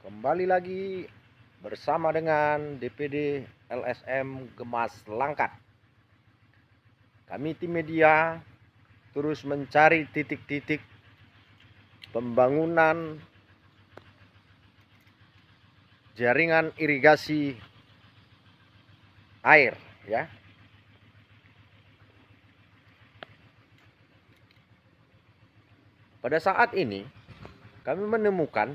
Kembali lagi bersama dengan DPD LSM Gemas Langkat. Kami tim media terus mencari titik-titik pembangunan jaringan irigasi air, ya. Pada saat ini kami menemukan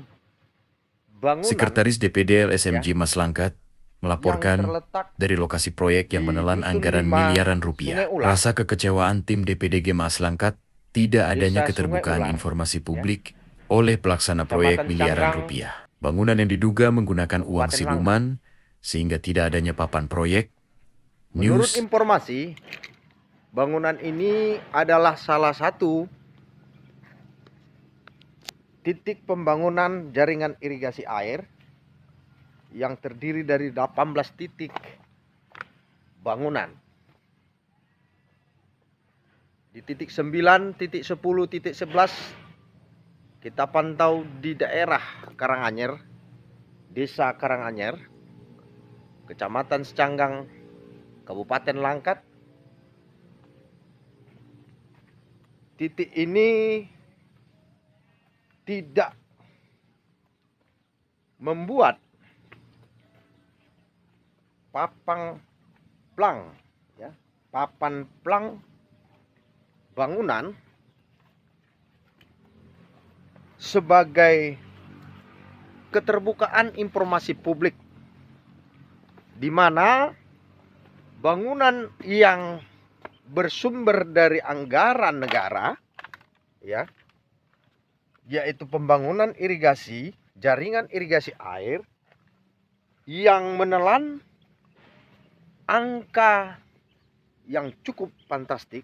bangunan Sekretaris DPD LSMG Mas Langkat yang melaporkan terletak dari lokasi proyek yang di menelan Dusun anggaran 5, miliaran Sungai rupiah. Ular, Rasa kekecewaan tim DPD Mas Langkat tidak adanya Desa Sungai keterbukaan Ular, informasi ya, publik oleh pelaksana proyek Kecamatan miliaran Canggang, rupiah. Bangunan yang diduga menggunakan uang Kabupaten Langkat. siluman sehingga tidak adanya papan proyek. Menurut News informasi, bangunan ini adalah salah satu titik pembangunan jaringan irigasi air yang terdiri dari 18 titik bangunan. Di titik 9, titik 10, titik 11 kita pantau di daerah Karanganyar, Desa Karanganyar, Kecamatan Secanggang, Kabupaten Langkat. Titik ini tidak membuat papan plang bangunan sebagai keterbukaan informasi publik, di mana bangunan yang bersumber dari anggaran negara, ya, yaitu pembangunan irigasi, jaringan irigasi air yang menelan angka yang cukup fantastik,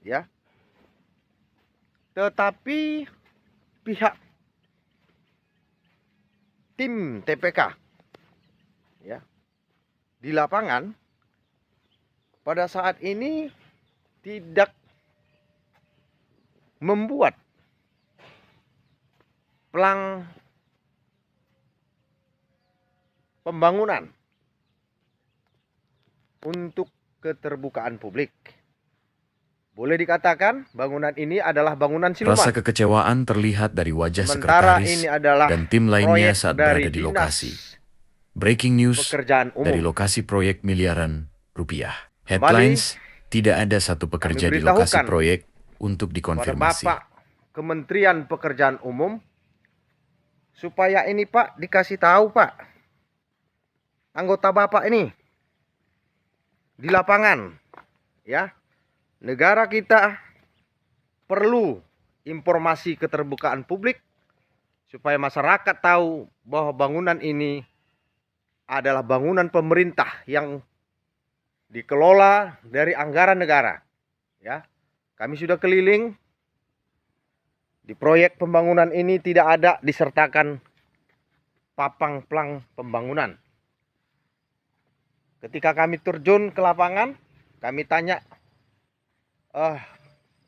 ya. Tetapi pihak tim TPK, ya, di lapangan pada saat ini tidak membuat plang pembangunan untuk keterbukaan publik. Boleh dikatakan bangunan ini adalah bangunan siluman. Rasa kekecewaan terlihat dari wajah Sementara sekretaris ini adalah dan tim lainnya proyek saat dari berada di Dinas lokasi. Breaking news Pekerjaan dari Umum. lokasi proyek miliaran rupiah. Kembali Headlines, tidak ada satu kami pekerja di lokasi beritahukan proyek untuk pada dikonfirmasi. Bapak Kementerian Pekerjaan Umum supaya ini Pak dikasih tahu Pak, anggota Bapak ini di lapangan, ya. Negara kita perlu informasi keterbukaan publik supaya masyarakat tahu bahwa bangunan ini adalah bangunan pemerintah yang dikelola dari anggaran negara, ya. Kami sudah keliling di proyek pembangunan ini, tidak ada disertakan papan plang pembangunan. Ketika kami terjun ke lapangan, kami tanya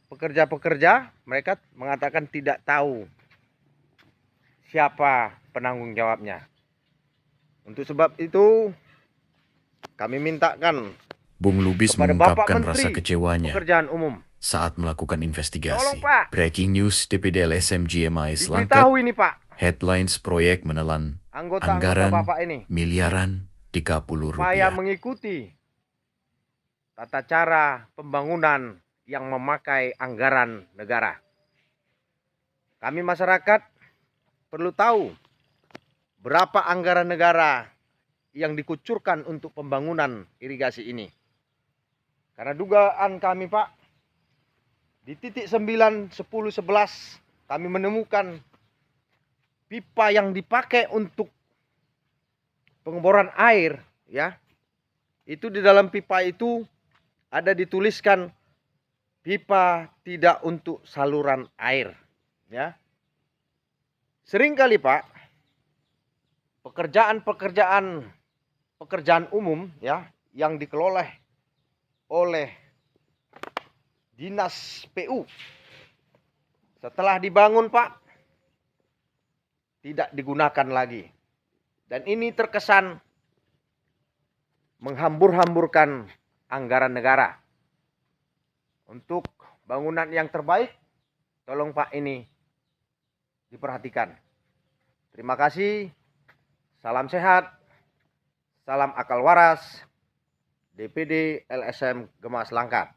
pekerja-pekerja, mereka mengatakan tidak tahu siapa penanggung jawabnya. Untuk sebab itu kami mintakan Bung Lubis kepada Bapak mengungkapkan Menteri rasa kecewanya Pekerjaan Umum, saat melakukan tolong investigasi. Pak, Breaking news DPD LSMGMI Langkat. diberitahu ini Pak, Headlines proyek menelan anggota-anggota anggaran Bapak ini miliaran 30 supaya rupiah. mengikuti tata cara pembangunan yang memakai anggaran negara. Kami masyarakat perlu tahu berapa anggaran negara yang dikucurkan untuk pembangunan irigasi ini. Karena dugaan kami Pak, di titik 9, 10, 11 kami menemukan pipa yang dipakai untuk pengeboran air, ya. Itu di dalam pipa itu ada dituliskan pipa tidak untuk saluran air, ya. Seringkali Pak, pekerjaan umum, ya, yang dikelola oleh Dinas PU setelah dibangun Pak, tidak digunakan lagi. Dan ini terkesan menghambur-hamburkan anggaran negara. Untuk bangunan yang terbaik, tolong Pak ini diperhatikan. Terima kasih. Salam sehat. Salam akal waras. DPD LSM Gemas Langkat.